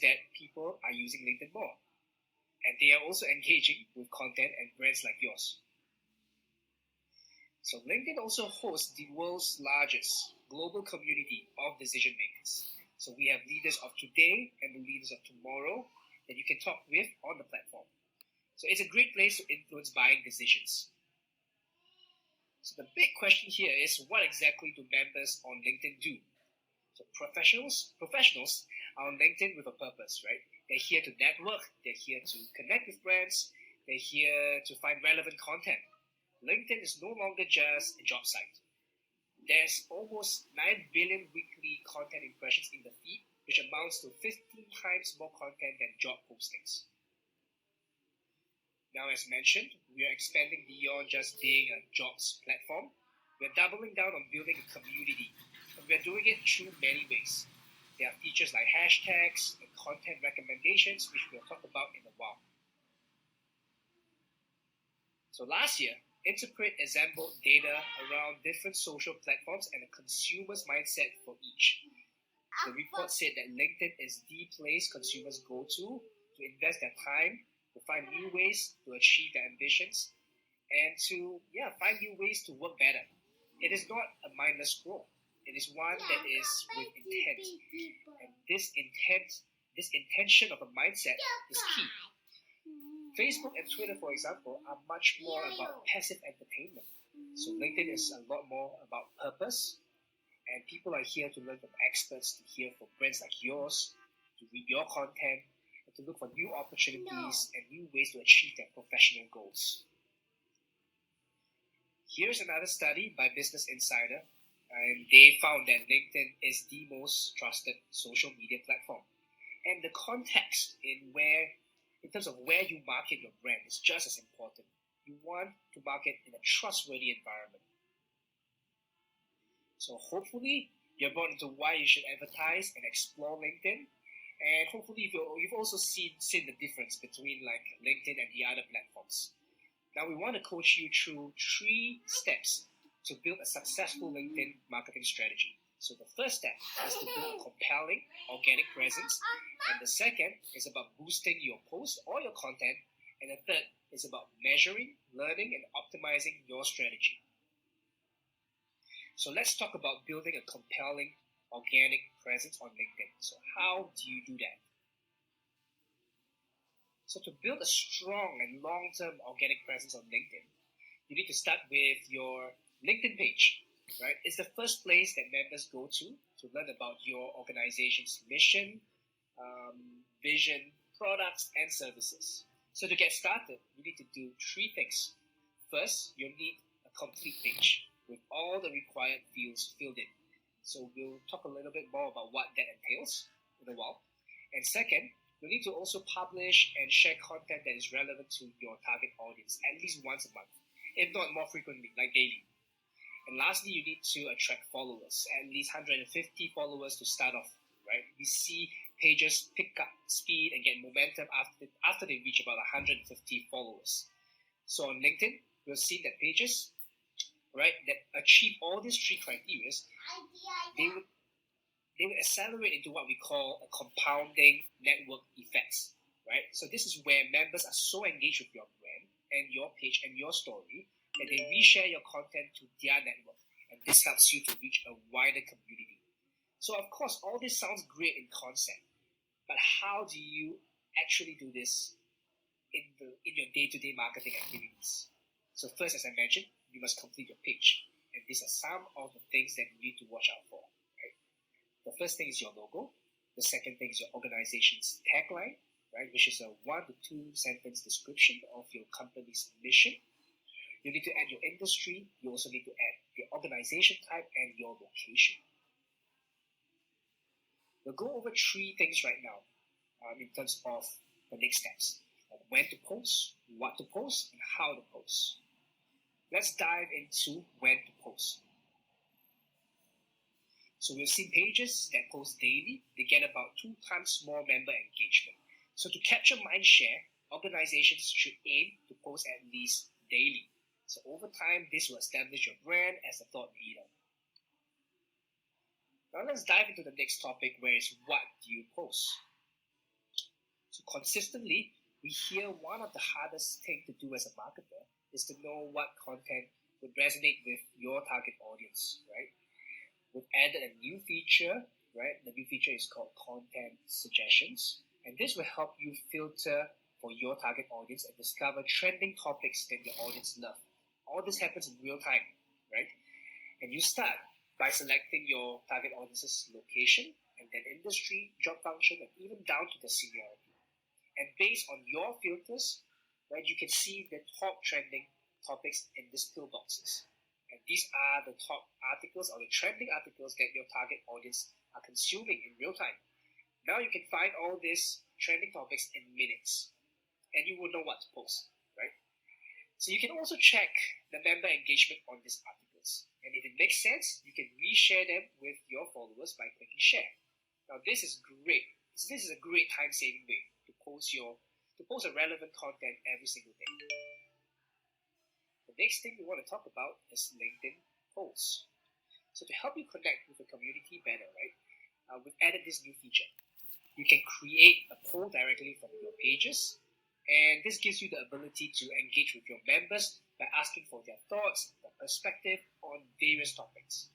that people are using LinkedIn more. And they are also engaging with content and brands like yours. So LinkedIn also hosts the world's largest global community of decision makers. So we have leaders of today and the leaders of tomorrow that you can talk with on the platform. So it's a great place to influence buying decisions. So the big question here is, what exactly do members on LinkedIn do? So professionals are on LinkedIn with a purpose, right? They're here to network, they're here to connect with brands, they're here to find relevant content. LinkedIn is no longer just a job site. There's almost 9 billion weekly content impressions in the feed, which amounts to 15 times more content than job postings. Now, as mentioned, we are expanding beyond just being a jobs platform. We're doubling down on building a community, and we're doing it through many ways. There are features like hashtags and content recommendations, which we'll talk about in a while. So last year, Interpret assembled data around different social platforms and a consumer's mindset for each. The report said that LinkedIn is the place consumers go to invest their time, to find new ways to achieve their ambitions, and to find new ways to work better. It is not a mindless scroll. It is one that is with intent. And this intention of a mindset is key. Facebook and Twitter, for example, are much more about passive entertainment. So LinkedIn is a lot more about purpose, and people are here to learn from experts, to hear from brands like yours, to read your content, and to look for new opportunities and new ways to achieve their professional goals. Here's another study by Business Insider, and they found that LinkedIn is the most trusted social media platform. And the context in terms of where you market your brand is just as important. You want to market in a trustworthy environment. So hopefully you're brought into why you should advertise and explore LinkedIn. And hopefully you've also seen the difference between like LinkedIn and the other platforms. Now we want to coach you through 3 steps to build a successful LinkedIn marketing strategy. So the first step is to build a compelling organic presence, and the second is about boosting your post or your content, and the third is about measuring, learning, and optimizing your strategy. So let's talk about building a compelling organic presence on LinkedIn. So how do you do that? So to build a strong and long-term organic presence on LinkedIn, you need to start with your LinkedIn page, right? It's the first place that members go to learn about your organization's mission, vision, products, and services. So to get started, you need to do 3 things. First, you'll need a complete page with all the required fields filled in. So we'll talk a little bit more about what that entails in a while. And second, you'll need to also publish and share content that is relevant to your target audience at least once a month, if not more frequently, like daily. And lastly, you need to attract followers, at least 150 followers to start off, right? We see pages pick up speed and get momentum after they reach about 150 followers. So on LinkedIn, we'll see that pages, right, that achieve all these 3 criteria, they would accelerate into what we call a compounding network effects, right? So this is where members are so engaged with your brand and your page and your story that they reshare your content to their network, and this helps you to reach a wider community. So of course, all this sounds great in concept, but how do you actually do this in your day-to-day marketing activities? So first, as I mentioned, you must complete your page, and these are some of the things that you need to watch out for. The first thing is your logo. The second thing is your organization's tagline, right, which is a 1 to 2 sentence description of your company's mission. You need to add your industry. You also need to add your organization type and your location. We'll go over 3 things right now in terms of the next steps. When to post, what to post, and how to post. Let's dive into when to post. So we've seen pages that post daily, they get about 2 times more member engagement. So to capture mind share, organizations should aim to post at least daily. So over time, this will establish your brand as a thought leader. Now let's dive into the next topic, where is what do you post? consistently, we hear one of the hardest things to do as a marketer is to know what content would resonate with your target audience, right? We've added a new feature, right? The new feature is called Content Suggestions, and this will help you filter for your target audience and discover trending topics that your audience love. All this happens in real time, right? And you start by selecting your target audience's location and then industry, job function, and even down to the seniority. And based on your filters, right, you can see the top trending topics in these pillboxes. And these are the top articles or the trending articles that your target audience are consuming in real time. Now you can find all these trending topics in minutes, and you will know what to post, right? So you can also check the member engagement on these articles. And if it makes sense, you can reshare them with your followers by clicking share. Now this is great. This is a great time-saving way to post a relevant content every single day. The next thing we want to talk about is LinkedIn posts. So to help you connect with the community better, right, we've added this new feature. You can create a poll directly from your pages, and this gives you the ability to engage with your members by asking for their thoughts, their perspective on various topics.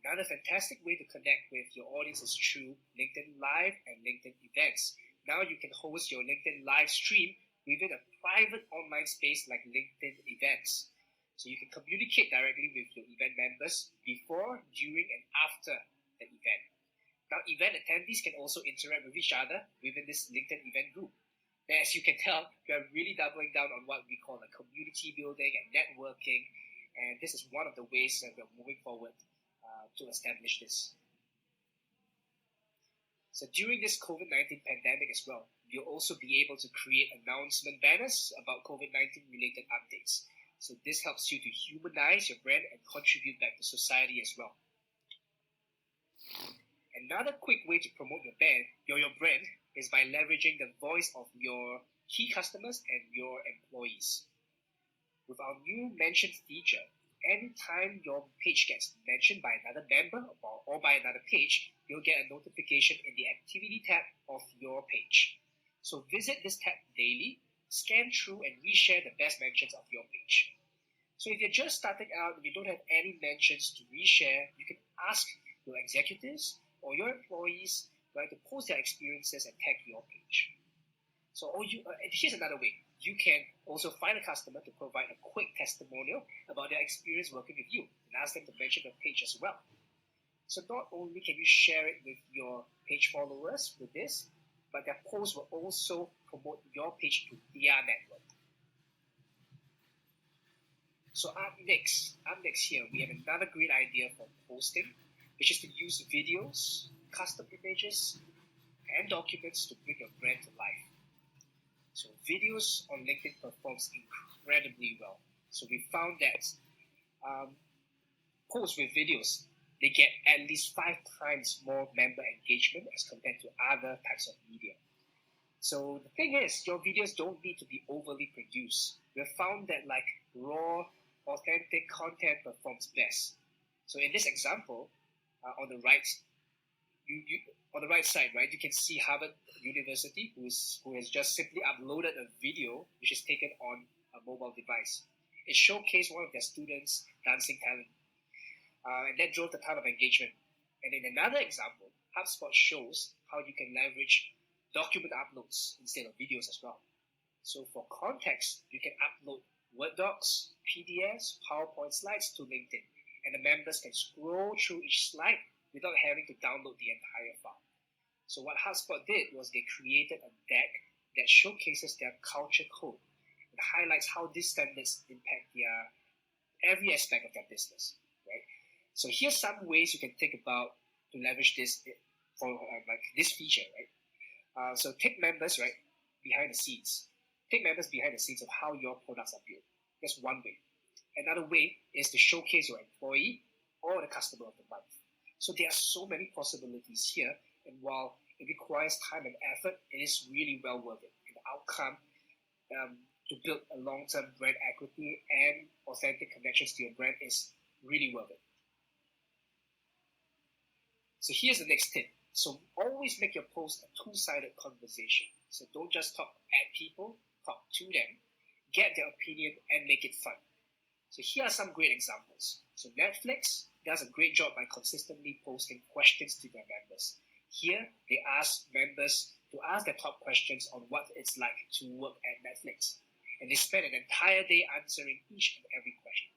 Another fantastic way to connect with your audience is through LinkedIn Live and LinkedIn Events. Now you can host your LinkedIn Live stream within a private online space like LinkedIn Events. So you can communicate directly with your event members before, during, and after the event. Now, event attendees can also interact with each other within this LinkedIn event group. And as you can tell, we are really doubling down on what we call a community building and networking. And this is one of the ways that we're moving forward to establish this. So during this COVID-19 pandemic as well, you'll also be able to create announcement banners about COVID-19 related updates. So this helps you to humanize your brand and contribute back to society as well. Another quick way to promote your brand is by leveraging the voice of your key customers and your employees. With our new mentions feature, anytime your page gets mentioned by another member or by another page, you'll get a notification in the activity tab of your page. So visit this tab daily, scan through and reshare the best mentions of your page. So if you're just starting out and you don't have any mentions to reshare, you can ask your executives or your employees, right, to post their experiences and tag your page. So here's another way. You can also find a customer to provide a quick testimonial about their experience working with you and ask them to mention your page as well. So not only can you share it with your page followers with this, but their posts will also promote your page to their network. So up next here, we have another great idea for posting, which is to use videos, custom images, and documents to bring your brand to life. So videos on LinkedIn performs incredibly well. So we found that posts with videos, they get at least 5 times more member engagement as compared to other types of media. So the thing is, your videos don't need to be overly produced. We've found that like raw, authentic content performs best. So in this example, on the right, on the right side, right, you can see Harvard University, who has just simply uploaded a video which is taken on a mobile device. It showcased one of their students' dancing talent, and that drove a ton of engagement. And in another example, HubSpot shows how you can leverage document uploads instead of videos as well. So for context, you can upload Word docs, PDFs, PowerPoint slides to LinkedIn, and the members can scroll through each slide without having to download the entire file. So what HubSpot did was they created a deck that showcases their culture code and highlights how these standards impact every aspect of their business, right? So here's some ways you can think about to leverage this for like this feature, right? So take members, right, behind the scenes. Take members behind the scenes of how your products are built. That's one way. Another way is to showcase your employee or the customer of the month. So there are so many possibilities here, and while it requires time and effort, it is really well worth it. And the outcome to build a long-term brand equity and authentic connections to your brand is really worth it. So here's the next tip. So always make your post a two-sided conversation. So don't just talk at people, talk to them, get their opinion, and make it fun. So here are some great examples. So Netflix does a great job by consistently posting questions to their members. Here, they ask members to ask their top questions on what it's like to work at Netflix. And they spend an entire day answering each and every question.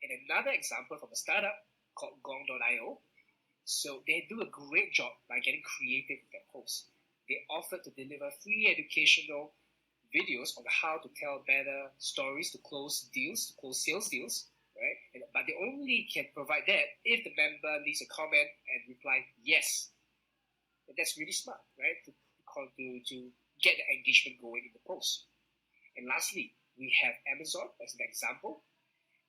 And another example from a startup called Gong.io. So they do a great job by getting creative with their posts. They offer to deliver free educational videos on how to tell better stories to close deals, to close sales deals, right? But they only can provide that if the member leaves a comment and reply yes. And that's really smart, right? To get the engagement going in the post. And lastly, we have Amazon as an example.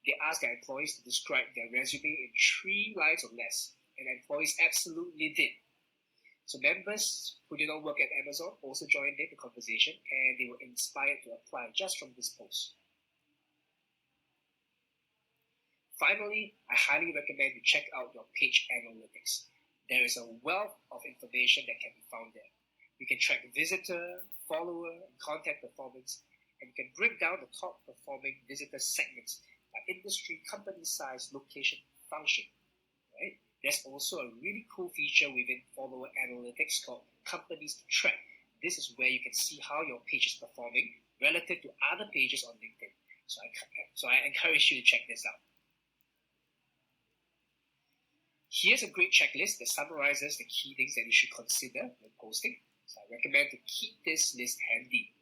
They ask their employees to describe their resume in 3 lines or less, and employees absolutely did. So members who did not work at Amazon also joined in the conversation, and they were inspired to apply just from this post. Finally, I highly recommend you check out your page analytics. There is a wealth of information that can be found there. You can track visitor, follower, and content performance, and you can break down the top performing visitor segments by industry, company size, location, function. Right? There's also a really cool feature within follower analytics called companies to track. This is where you can see how your page is performing relative to other pages on LinkedIn. So I encourage you to check this out. Here's a great checklist that summarizes the key things that you should consider when posting. So I recommend to keep this list handy.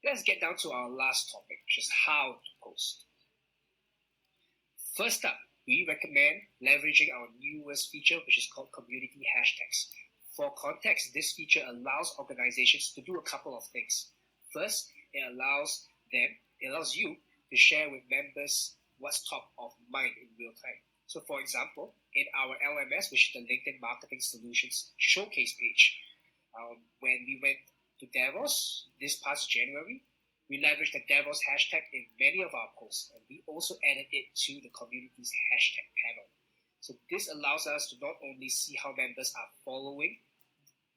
Let's get down to our last topic, which is how to post. First up, we recommend leveraging our newest feature, which is called community hashtags. For context, this feature allows organizations to do a couple of things. First, it allows you to share with members what's top of mind in real time. So for example, in our LMS, which is the LinkedIn Marketing Solutions showcase page, when we went to Davos this past January, we leveraged the Davos hashtag in many of our posts, and we also added it to the community's hashtag panel. So this allows us to not only see how members are following,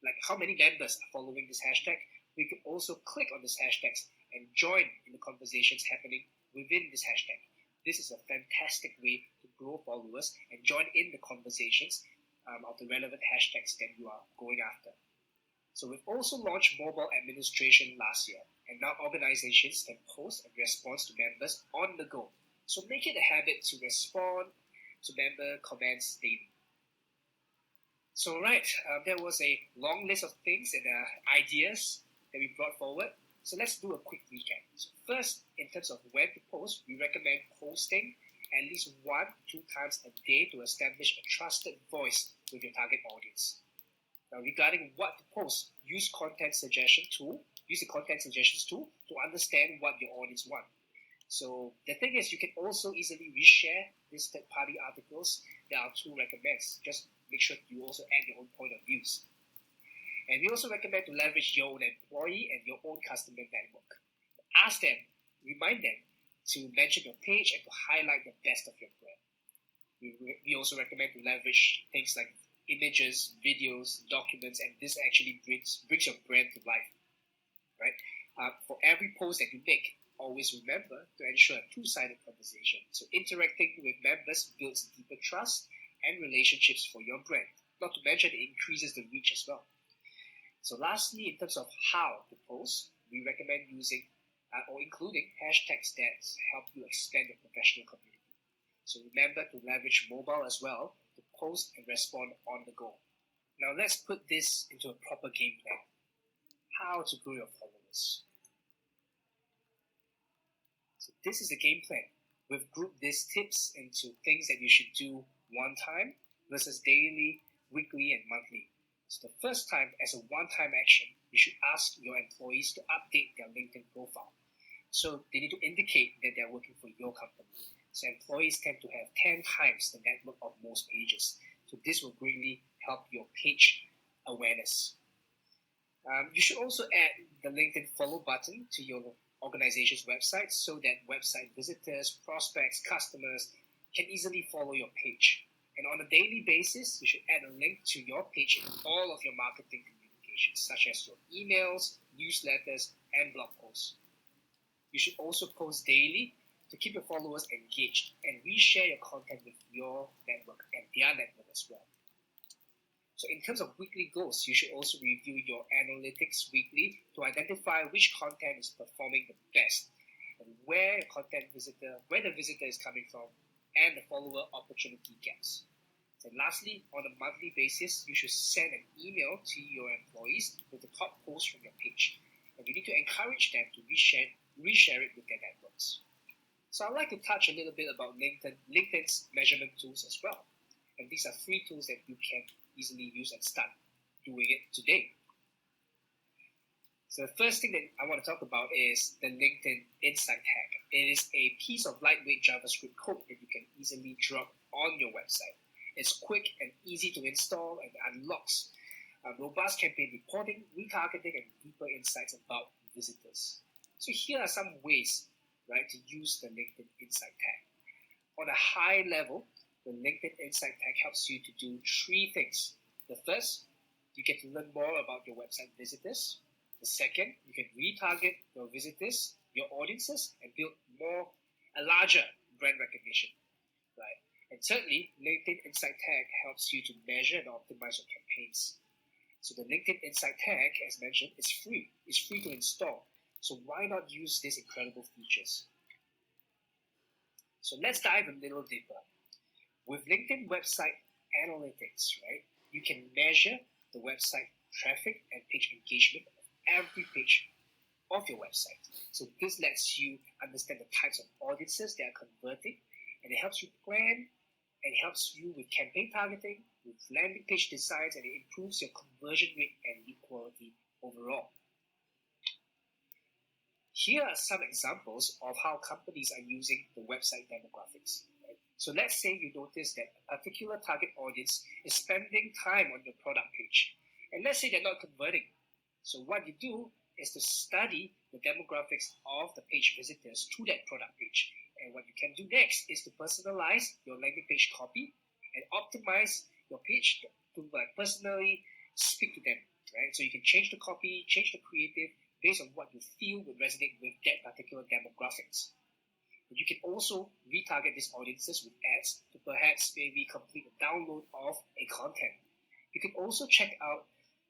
like how many members are following this hashtag, we can also click on these hashtags and join in the conversations happening within this hashtag. This is a fantastic way to grow followers and join in the conversations of the relevant hashtags that you are going after. So we've also launched mobile administration last year, and now organizations can post and respond to members on the go. So make it a habit to respond to member comments daily. So there was a long list of things and ideas that we brought forward. So let's do a quick recap. So first, in terms of when to post, we recommend posting at least 1-2 times a day to establish a trusted voice with your target audience. Now, regarding what to post, use the content suggestions tool to understand what your audience want. So the thing is, you can also easily reshare these third-party articles that our tool recommends. Just make sure you also add your own point of views. And we also recommend to leverage your own employee and your own customer network. Ask them, remind them to mention your page and to highlight the best of your brand. We also recommend to leverage things like images, videos, documents, and this actually brings your brand to life, right? For every post that you make, always remember to ensure a two-sided conversation. So interacting with members builds deeper trust and relationships for your brand. Not to mention it increases the reach as well. So lastly, in terms of how to post, we recommend using or including hashtags that help you expand your professional community. So remember to leverage mobile as well to post and respond on the go. Now let's put this into a proper game plan. How to grow your followers. So this is the game plan. We've grouped these tips into things that you should do one time versus daily, weekly, and monthly. So the first time, as a one-time action, you should ask your employees to update their LinkedIn profile. So they need to indicate that they're working for your company. So employees tend to have 10 times the network of most pages. So this will greatly help your page awareness. You should also add the LinkedIn follow button to your organization's website so that website visitors, prospects, customers can easily follow your page. And on a daily basis, you should add a link to your page in all of your marketing communications, such as your emails, newsletters, and blog posts. You should also post daily to keep your followers engaged and reshare your content with your network and their network as well. So in terms of weekly goals, you should also review your analytics weekly to identify which content is performing the best and where the visitor is coming from, and the follower opportunity gaps. And lastly, on a monthly basis, you should send an email to your employees with the top posts from your page. And you need to encourage them to reshare it with their networks. So I'd like to touch a little bit about LinkedIn's measurement tools as well. And these are free tools that you can easily use and start doing it today. So the first thing that I want to talk about is the LinkedIn Insight Tag. It is a piece of lightweight JavaScript code that you can easily drop on your website. It's quick and easy to install and unlocks robust campaign reporting, retargeting, and deeper insights about visitors. So here are some ways, right, to use the LinkedIn Insight Tag. On a high level, the LinkedIn Insight Tag helps you to do three things. The first, you get to learn more about your website visitors. The second, you can retarget your visitors, your audiences, and build a larger brand recognition, right? And thirdly, LinkedIn Insight Tag helps you to measure and optimize your campaigns. So the LinkedIn Insight Tag, as mentioned, is free. It's free to install. So why not use these incredible features? So let's dive a little deeper. With LinkedIn Website Analytics, right, you can measure the website traffic and page engagement of every page of your website. So this lets you understand the types of audiences that are converting, and it helps you plan, and it helps you with campaign targeting, with landing page designs, and it improves your conversion rate and lead quality overall. Here are some examples of how companies are using the website demographics. Right? So let's say you notice that a particular target audience is spending time on your product page, and let's say they're not converting. So what you do is to study the demographics of the page visitors to that product page. And what you can do next is to personalize your landing page copy and optimize your page to personally speak to them. Right? So you can change the copy, change the creative based on what you feel would resonate with that particular demographics. And you can also retarget these audiences with ads to perhaps maybe complete a download of a content. You can also check out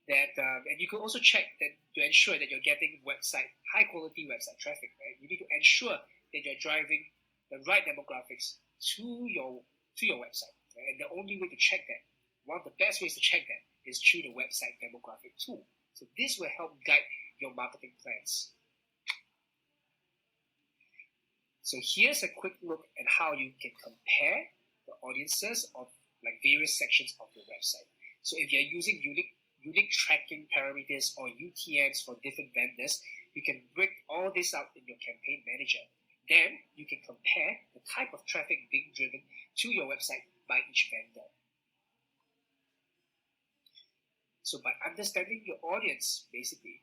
that, and you can also check that to ensure that you're getting high quality website traffic. Right? You need to ensure that you're driving the right demographics to your website. Right? And the only way to check that, one of the best ways to check that, is through the website demographic tool. So this will help guide your marketing plans. So here's a quick look at how you can compare the audiences of various sections of your website. So if you're using unique tracking parameters or UTMs for different vendors, you can break all this out in your campaign manager. Then you can compare the type of traffic being driven to your website by each vendor. So by understanding your audience, basically,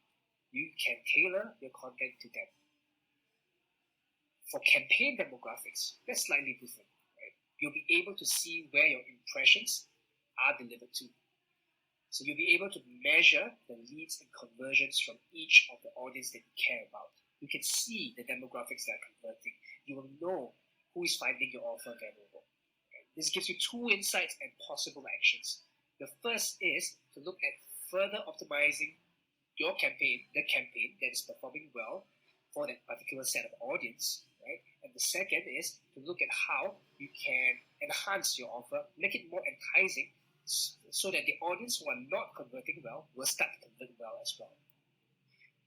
you can tailor your content to them. For campaign demographics, that's slightly different. Right? You'll be able to see where your impressions are delivered to. So you'll be able to measure the leads and conversions from each of the audience that you care about. You can see the demographics that are converting. You will know who is finding your offer valuable. Right? This gives you two insights and possible actions. The first is to look at further optimizing your campaign, the campaign that is performing well for that particular set of audience, right? And the second is to look at how you can enhance your offer, make it more enticing, so that the audience who are not converting well will start to convert well as well.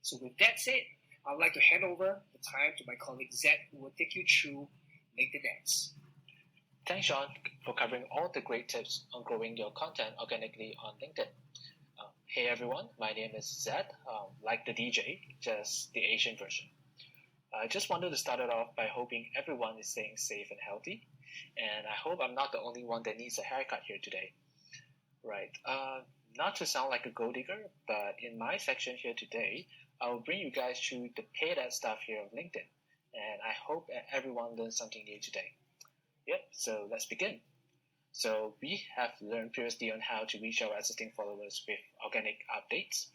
So with that said, I'd like to hand over the time to my colleague Zed, who will take you through LinkedIn ads. Thanks, Sean, for covering all the great tips on growing your content organically on LinkedIn. Hey everyone, my name is Zed, like the DJ, just the Asian version. I just wanted to start it off by hoping everyone is staying safe and healthy, and I hope I'm not the only one that needs a haircut here today. Right, not to sound like a gold digger, but in my section here today, I will bring you guys through the paid ad stuff here on LinkedIn, and I hope that everyone learns something new today. Yep, so let's begin. So we have learned previously on how to reach our existing followers with organic updates.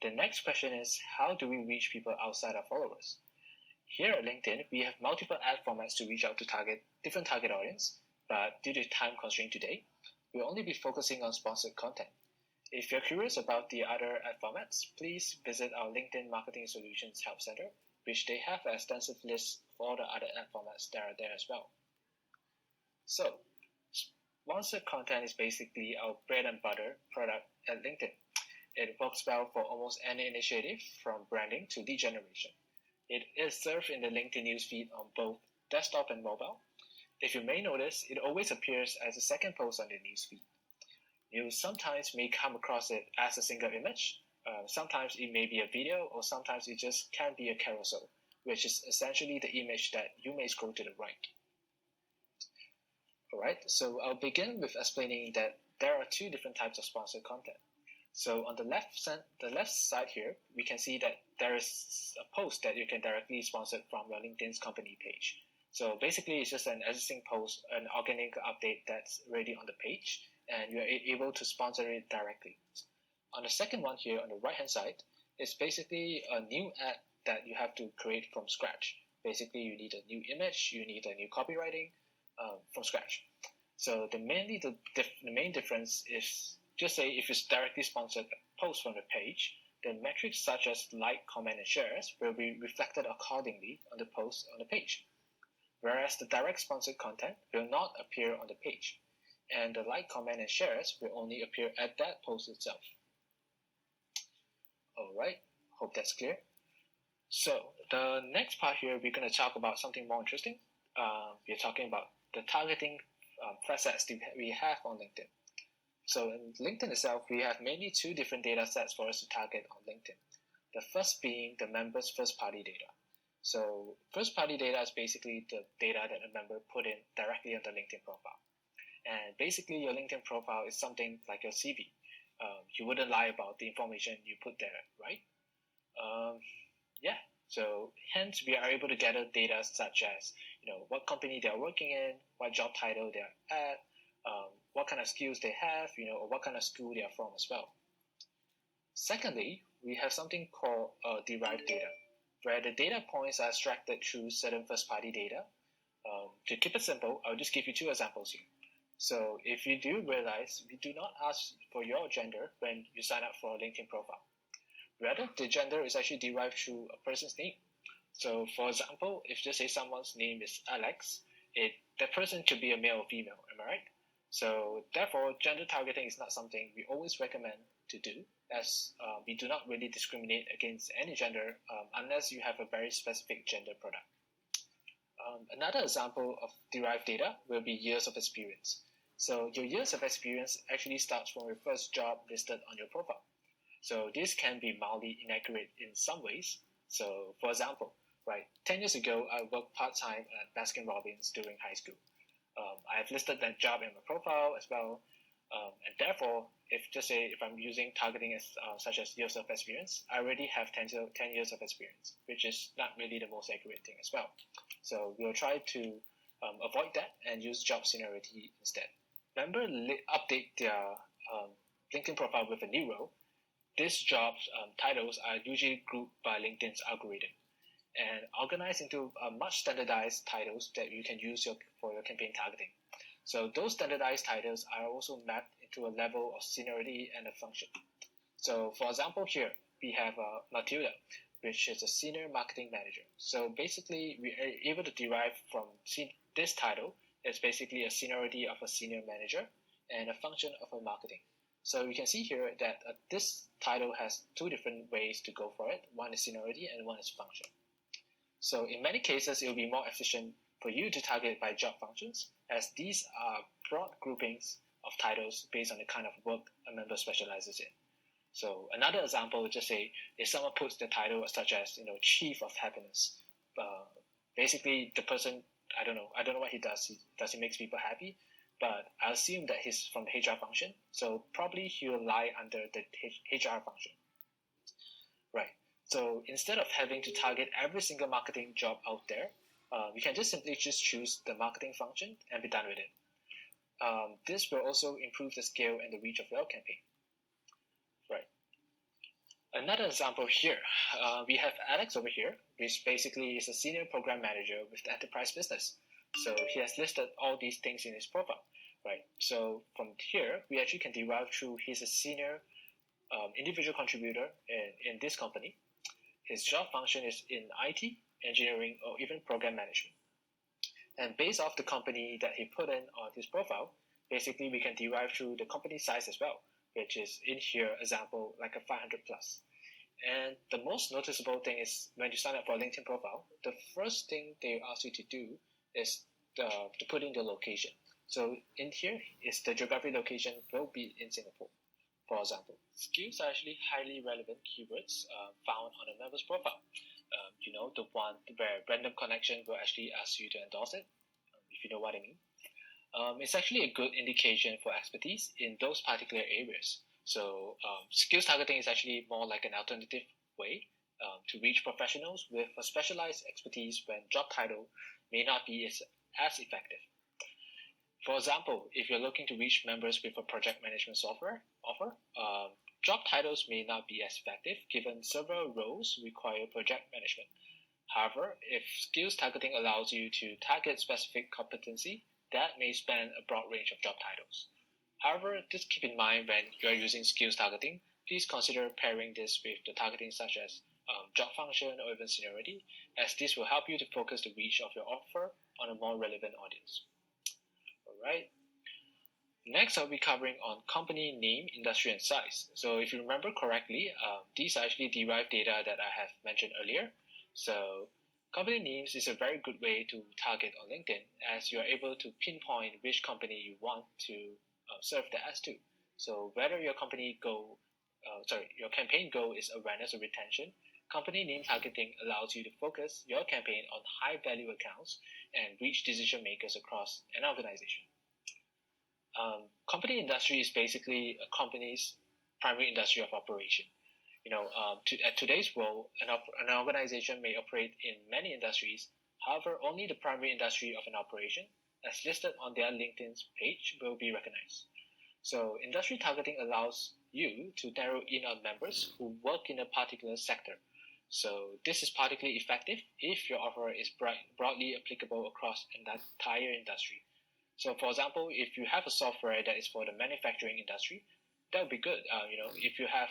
The next question is, how do we reach people outside our followers? Here at LinkedIn, we have multiple ad formats to reach out to different target audience, but due to time constraint today, we'll only be focusing on sponsored content. If you're curious about the other ad formats, please visit our LinkedIn Marketing Solutions Help Center, which they have an extensive list of all the other ad formats that are there as well. So, sponsored content is basically our bread and butter product at LinkedIn. It works well for almost any initiative, from branding to lead generation. It is served in the LinkedIn newsfeed on both desktop and mobile. If you may notice, it always appears as a second post on the newsfeed. You sometimes may come across it as a single image. Sometimes it may be a video, or sometimes it just can be a carousel, which is essentially the image that you may scroll to the right. Alright, so I'll begin with explaining that there are two different types of sponsored content. So on the left side here, we can see that there is a post that you can directly sponsor from your LinkedIn's company page. So basically, it's just an existing post, an organic update that's already on the page, and you're able to sponsor it directly. On the second one here on the right hand side, it's basically a new ad that you have to create from scratch. Basically, you need a new image, you need a new copywriting from scratch. So the main difference is, just say if it's directly sponsored post from the page, the metrics such as like, comment, and shares will be reflected accordingly on the post on the page. Whereas the direct sponsored content will not appear on the page, and the like, comment, and shares will only appear at that post itself. Alright, hope that's clear. So the next part here, we're going to talk about something more interesting. We're talking about the targeting presets we have on LinkedIn. So in LinkedIn itself, we have mainly two different data sets for us to target on LinkedIn. The first being the member's first-party data. So first-party data is basically the data that a member put in directly on the LinkedIn profile. And basically, your LinkedIn profile is something like your CV. You wouldn't lie about the information you put there, right? So hence we are able to gather data such as, what company they are working in, what job title they are at, what kind of skills they have, or what kind of school they are from as well. Secondly, we have something called derived data, where the data points are extracted through certain first-party data. To keep it simple, I'll just give you two examples here. So if you do realize, we do not ask for your gender when you sign up for a LinkedIn profile. Rather, the gender is actually derived through a person's name. So for example, if just say someone's name is Alex, that person could be a male or female, am I right? So therefore, gender targeting is not something we always recommend to do, as we do not really discriminate against any gender unless you have a very specific gender product. Another example of derived data will be years of experience. So your years of experience actually starts from your first job listed on your profile. So this can be mildly inaccurate in some ways. So for example, 10 years ago, I worked part-time at Baskin-Robbins during high school. I have listed that job in my profile as well. And therefore, if I'm using targeting as such as years of experience, I already have 10 years of experience, which is not really the most accurate thing as well. So we'll try to avoid that and use job seniority instead. Member update their LinkedIn profile with a new role. These job titles are usually grouped by LinkedIn's algorithm and organized into much standardized titles that you can use for your campaign targeting. So those standardized titles are also mapped into a level of seniority and a function. So for example here, we have Matilda, which is a senior marketing manager. So basically, we are able to derive from this title as basically a seniority of a senior manager and a function of a marketing. So you can see here that this title has two different ways to go for it. One is seniority and one is function. So in many cases, it will be more efficient for you to target by job functions, as these are broad groupings of titles based on the kind of work a member specializes in. So another example would just say if someone puts the title such as Chief of Happiness, basically the person, I don't know what he does. Does he makes people happy? But I assume that he's from the HR function, so probably he will lie under the HR function. Right. So instead of having to target every single marketing job out there, you can just simply choose the marketing function and be done with it. This will also improve the scale and the reach of your campaign. Right. Another example here, we have Alex over here, which basically is a senior program manager with the enterprise business. So he has listed all these things in his profile, right? So from here, we actually can derive through he's a senior individual contributor in this company. His job function is in IT, engineering, or even program management. And based off the company that he put in on his profile, basically we can derive through the company size as well, which is in here, example, like a 500 plus. And the most noticeable thing is when you sign up for a LinkedIn profile, the first thing they ask you to do is to put in the location. So in here is the geographic location will be in Singapore, for example. Skills are actually highly relevant keywords found on a member's profile. The one where random connection will actually ask you to endorse it, if you know what I mean. It's actually a good indication for expertise in those particular areas. So skills targeting is actually more like an alternative way to reach professionals with a specialized expertise when job title may not be as effective. For example, if you're looking to reach members with a project management software offer, job titles may not be as effective given several roles require project management. However, if skills targeting allows you to target specific competency, that may span a broad range of job titles. However, just keep in mind when you are using skills targeting, please consider pairing this with the targeting such as job function or even seniority, as this will help you to focus the reach of your offer on a more relevant audience. Alright. Next, I'll be covering on company name, industry, and size. So if you remember correctly, these are actually derived data that I have mentioned earlier. So company names is a very good way to target on LinkedIn, as you are able to pinpoint which company you want to serve the ads to. So whether your campaign goal is awareness or retention, company name targeting allows you to focus your campaign on high value accounts and reach decision makers across an organization. Company industry is basically a company's primary industry of operation. At today's world, an organization may operate in many industries. However, only the primary industry of an operation, as listed on their LinkedIn page, will be recognized. So industry targeting allows you to narrow in on members who work in a particular sector. So this is particularly effective if your offer is broadly applicable across an entire industry. So for example, if you have a software that is for the manufacturing industry, that would be good. If you have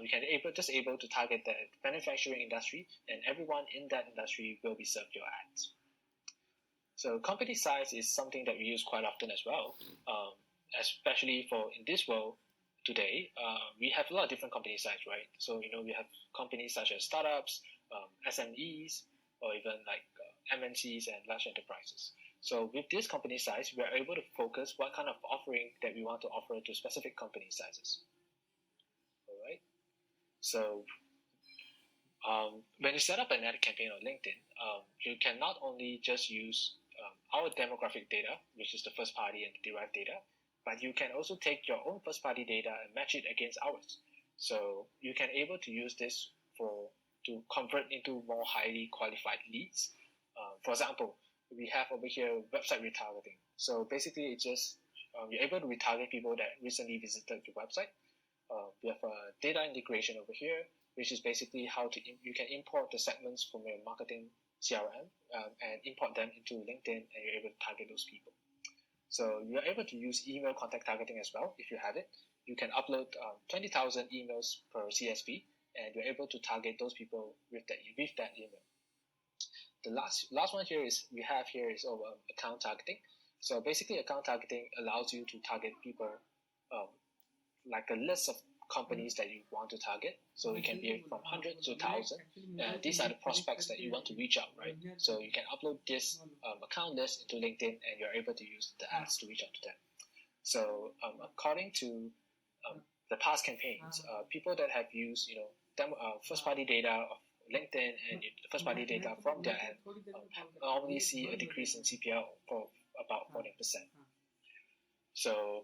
you can able to target the manufacturing industry, and everyone in that industry will be served your ads. So company size is something that we use quite often as well, especially for in this world today. We have a lot of different company size, right? So we have companies such as startups, SMEs, or even like MNCs and large enterprises. So with this company size, we are able to focus what kind of offering that we want to offer to specific company sizes. Alright. So when you set up an ad campaign on LinkedIn, you can not only just use our demographic data, which is the first party and the derived data, but you can also take your own first party data and match it against ours. So you can able to use this to convert into more highly qualified leads. For example, we have over here website retargeting. So basically, it's just you're able to retarget people that recently visited your website. We have a data integration over here, which is basically how you can import the segments from your marketing CRM and import them into LinkedIn, and you're able to target those people. So you're able to use email contact targeting as well if you have it. You can upload 20,000 emails per CSV, and you're able to target those people with that email. The last one here is over account targeting. So basically, account targeting allows you to target people like a list of companies that you want to target. So it can be from 100 to 1,000. These are the prospects that you want to reach out, right? So you can upload this account list into LinkedIn, and you're able to use the ads to reach out to them. So according to the past campaigns, people that have used first party data of LinkedIn and the first party data from their ad normally see a decrease in CPL for about 14%. So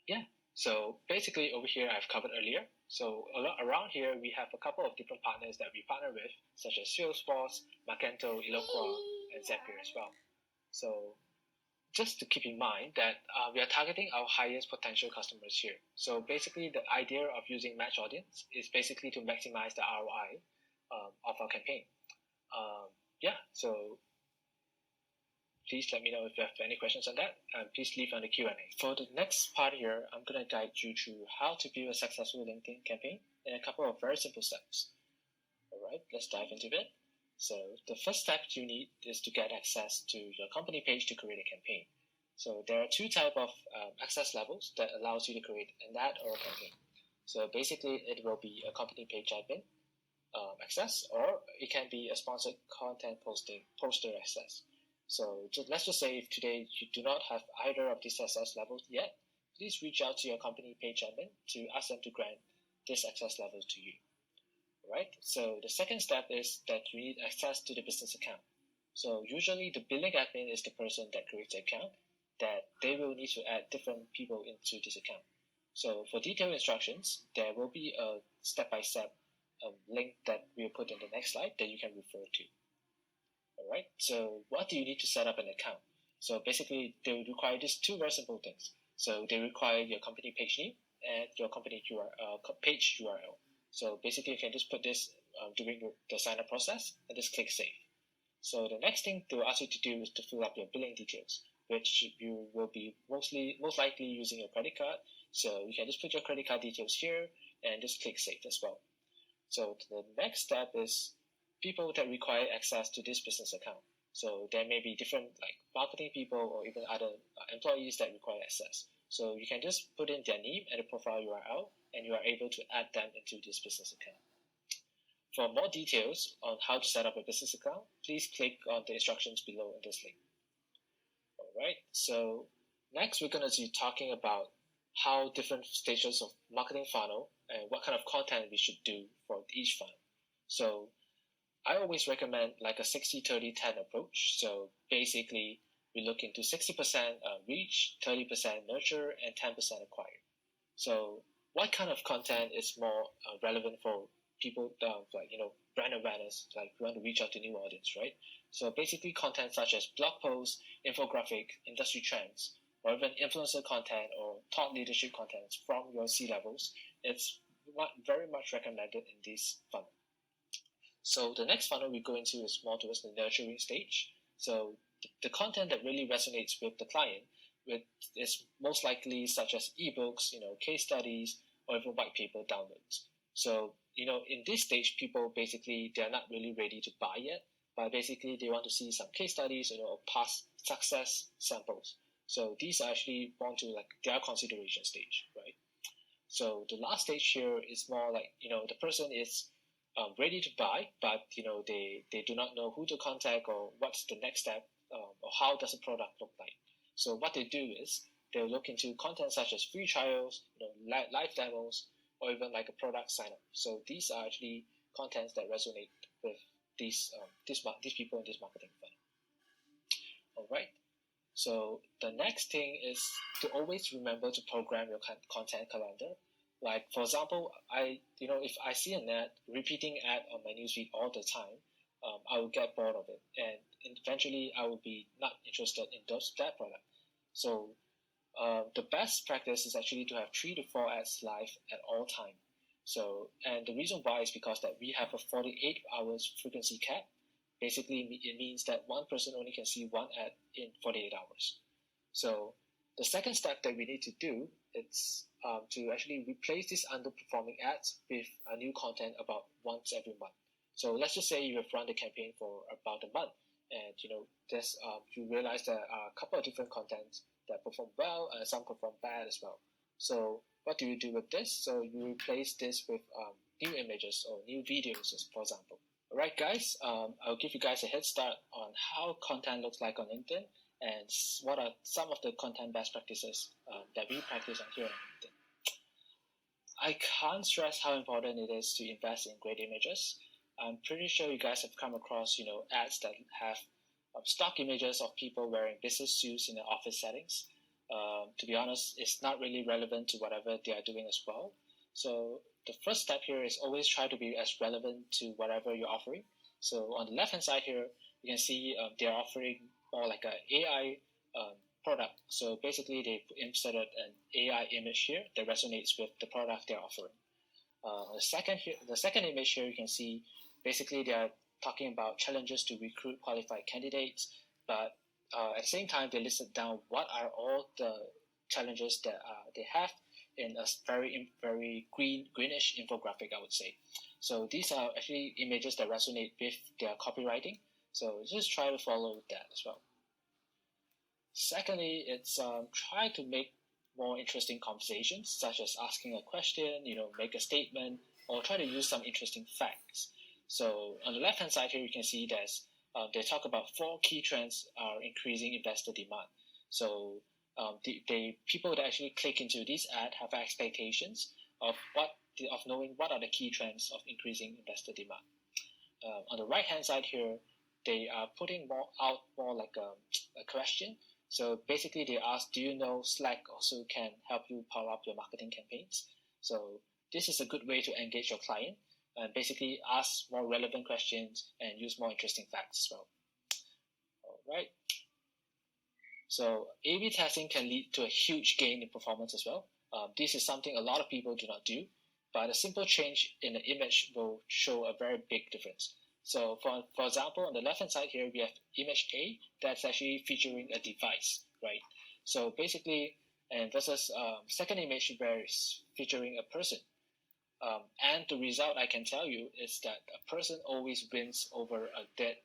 yeah. So basically over here I've covered earlier. So around here we have a couple of different partners that we partner with, such as Salesforce, Magento, Eloqua, and Zapier as well. So just to keep in mind that we are targeting our highest potential customers here. So basically, the idea of using match audience is basically to maximize the ROI of our campaign. Yeah, so please let me know if you have any questions on that, and please leave on the Q&A. For the next part here, I'm going to guide you through how to build a successful LinkedIn campaign in a couple of very simple steps. All right, let's dive into it. So the first step you need is to get access to your company page to create a campaign. So there are two types of access levels that allows you to create an ad or a campaign. So basically, it will be a company page admin access, or it can be a sponsored content poster access. So let's just say if today you do not have either of these access levels yet, please reach out to your company page admin to ask them to grant this access level to you. Right? So the second step is that you need access to the business account. So usually the billing admin is the person that creates the account, that they will need to add different people into this account. So for detailed instructions, there will be a step-by-step link that we'll put in the next slide that you can refer to. Alright, so what do you need to set up an account? So basically, they will require these two very simple things. So they require your company page name and your company page URL. So basically, you can just put this during the sign-up process and just click Save. So the next thing they will ask you to do is to fill up your billing details, which you will be most likely using your credit card. So you can just put your credit card details here and just click Save as well. So the next step is people that require access to this business account. So there may be different like marketing people or even other employees that require access. So you can just put in their name and the profile URL, and you are able to add them into this business account. For more details on how to set up a business account, please click on the instructions below in this link. Alright, so next we're going to be talking about how different stages of marketing funnel and what kind of content we should do for each funnel. So I always recommend like a 60-30-10 approach. So basically, we look into 60% reach, 30% nurture, and 10% acquire. So what kind of content is more relevant for people like brand awareness, like we want to reach out to new audience, right? So basically content such as blog posts, infographic, industry trends, or even influencer content or thought leadership content from your C-levels, it's very much recommended in this funnel. So the next funnel we go into is more towards the nurturing stage. So the content that really resonates with the client is most likely such as ebooks, case studies, or even white paper downloads. So in this stage, people basically they're not really ready to buy yet, but basically they want to see some case studies, or past success samples. So these are actually born to like their consideration stage, right? So the last stage here is more like the person is ready to buy, but they do not know who to contact or what's the next step or how does the product look like. So what they do is they'll look into content such as free trials, live demos, or even like a product sign up. So these are actually contents that resonate with these people in this marketing funnel. All right. So the next thing is to always remember to program your content calendar. Like for example, if I see an ad, repeating ad on my newsfeed all the time, I will get bored of it, and eventually I will be not interested in that product. So the best practice is actually to have 3 to 4 ads live at all time. So, and the reason why is because that we have a 48 hours frequency cap. Basically, it means that one person only can see one ad in 48 hours. So the second step that we need to do is to actually replace these underperforming ads with a new content about once every month. So let's just say you have run the campaign for about a month, and you realize there are a couple of different contents that perform well and some perform bad as well. So what do you do with this? So you replace this with new images or new videos, for example. Alright guys, I'll give you guys a head start on how content looks like on LinkedIn and what are some of the content best practices that we practice on here on LinkedIn. I can't stress how important it is to invest in great images. I'm pretty sure you guys have come across, ads that have stock images of people wearing business suits in the office settings. To be honest, it's not really relevant to whatever they are doing as well. So the first step here is always try to be as relevant to whatever you're offering. So on the left hand side here, you can see they're offering more like a AI product. So basically, they've inserted an AI image here that resonates with the product they're offering. The second image here, you can see basically they are talking about challenges to recruit qualified candidates, but at the same time, they listed down what are all the challenges that they have in a very greenish infographic, I would say. So these are actually images that resonate with their copywriting. So just try to follow that as well. Secondly, it's try to make more interesting conversations, such as asking a question, make a statement, or try to use some interesting facts. So on the left-hand side here, you can see they talk about 4 key trends are increasing investor demand. So the people that actually click into this ad have expectations of knowing what are the key trends of increasing investor demand. On the right-hand side here, they are putting more like a question. So basically, they ask, do you know Slack also can help you power up your marketing campaigns? So this is a good way to engage your client and basically ask more relevant questions and use more interesting facts as well. All right. So A/B testing can lead to a huge gain in performance as well. This is something a lot of people do not do, but a simple change in the image will show a very big difference. So for example, on the left-hand side here, we have image A that's actually featuring a device, right? So basically, and versus second image where it's featuring a person. And the result I can tell you is that a person always wins over a dead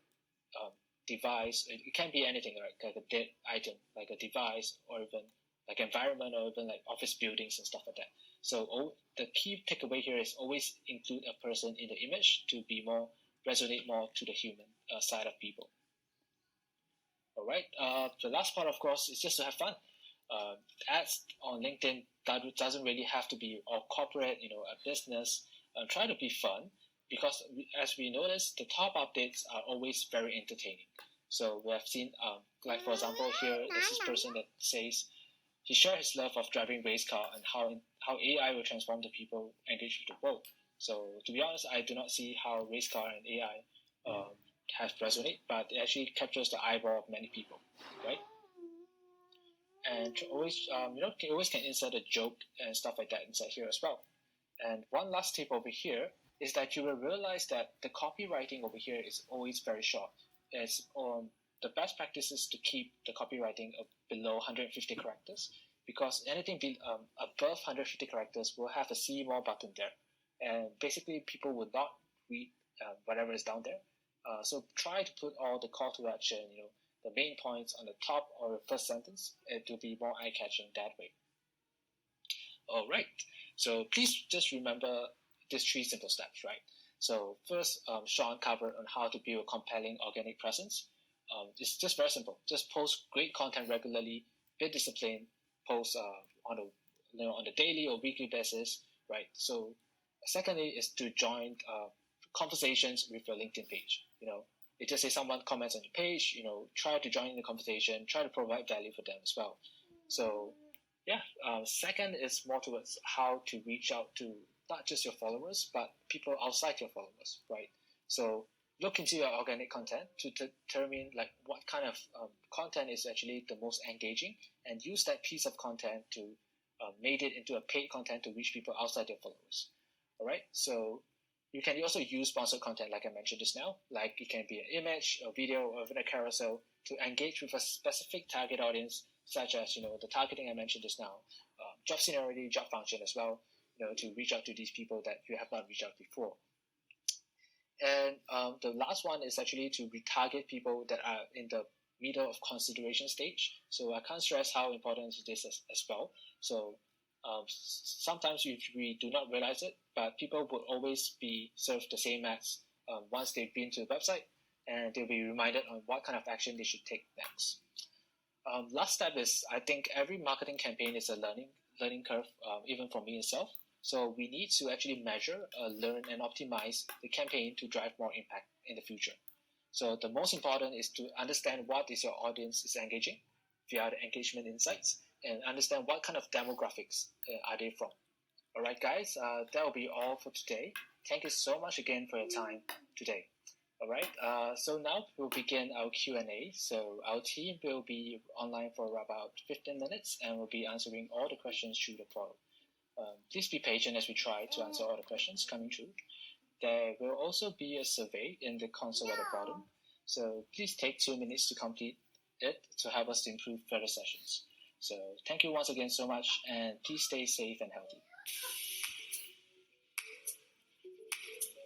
device. It can be anything, right? Like a dead item, like a device, or even like environment, or even like office buildings and stuff like that. So the key takeaway here is always include a person in the image to resonate more to the human side of people. All right. The last part, of course, is just to have fun. Ads on LinkedIn doesn't really have to be all corporate, a business. Try to be fun because as we noticed, the top updates are always very entertaining. So we have seen, like for example, here there's this person that says he shared his love of driving race car and how AI will transform the people engaged with the world. So to be honest, I do not see how race car and AI have resonate, but it actually captures the eyeball of many people, right? And always, you always can insert a joke and stuff like that inside here as well. And one last tip over here is that you will realize that the copywriting over here is always very short. It's the best practice is to keep the copywriting below 150 characters because anything above 150 characters will have a see more button there. And basically, people would not read whatever is down there. So try to put all the call to action, the main points on the top or the first sentence to be more eye-catching that way. All right. So please just remember these 3 simple steps, right? So first, Sean covered on how to build a compelling organic presence. It's just very simple. Just post great content regularly, be disciplined, post on the daily or weekly basis, right? So secondly is to join conversations with your LinkedIn page. It just say someone comments on your page, try to join the conversation, try to provide value for them as well. So yeah, second is more towards how to reach out to not just your followers, but people outside your followers, right? So look into your organic content to determine like what kind of content is actually the most engaging and use that piece of content to make it into a paid content to reach people outside your followers. All right, so you can also use sponsored content like I mentioned just now, like it can be an image, a video, or even a carousel to engage with a specific target audience, such as the targeting I mentioned just now, job seniority, job function as well, to reach out to these people that you have not reached out before. And the last one is actually to retarget people that are in the middle of consideration stage. So I can't stress how important it is as well. So sometimes we do not realize it, but people will always be served the same ads once they've been to the website, and they'll be reminded on what kind of action they should take next. Last step is I think every marketing campaign is a learning curve, even for me itself. So we need to actually measure, learn, and optimize the campaign to drive more impact in the future. So the most important is to understand what is your audience is engaging via the engagement insights and understand what kind of demographics are they from. All right, guys, that will be all for today. Thank you so much again for your time today. All right. So now we'll begin our Q&A. So our team will be online for about 15 minutes and will be answering all the questions through the portal. Please be patient as we try to answer all the questions coming through. There will also be a survey in the console at the bottom. So please take 2 minutes to complete it to help us to improve further sessions. So thank you once again so much, and please stay safe and healthy.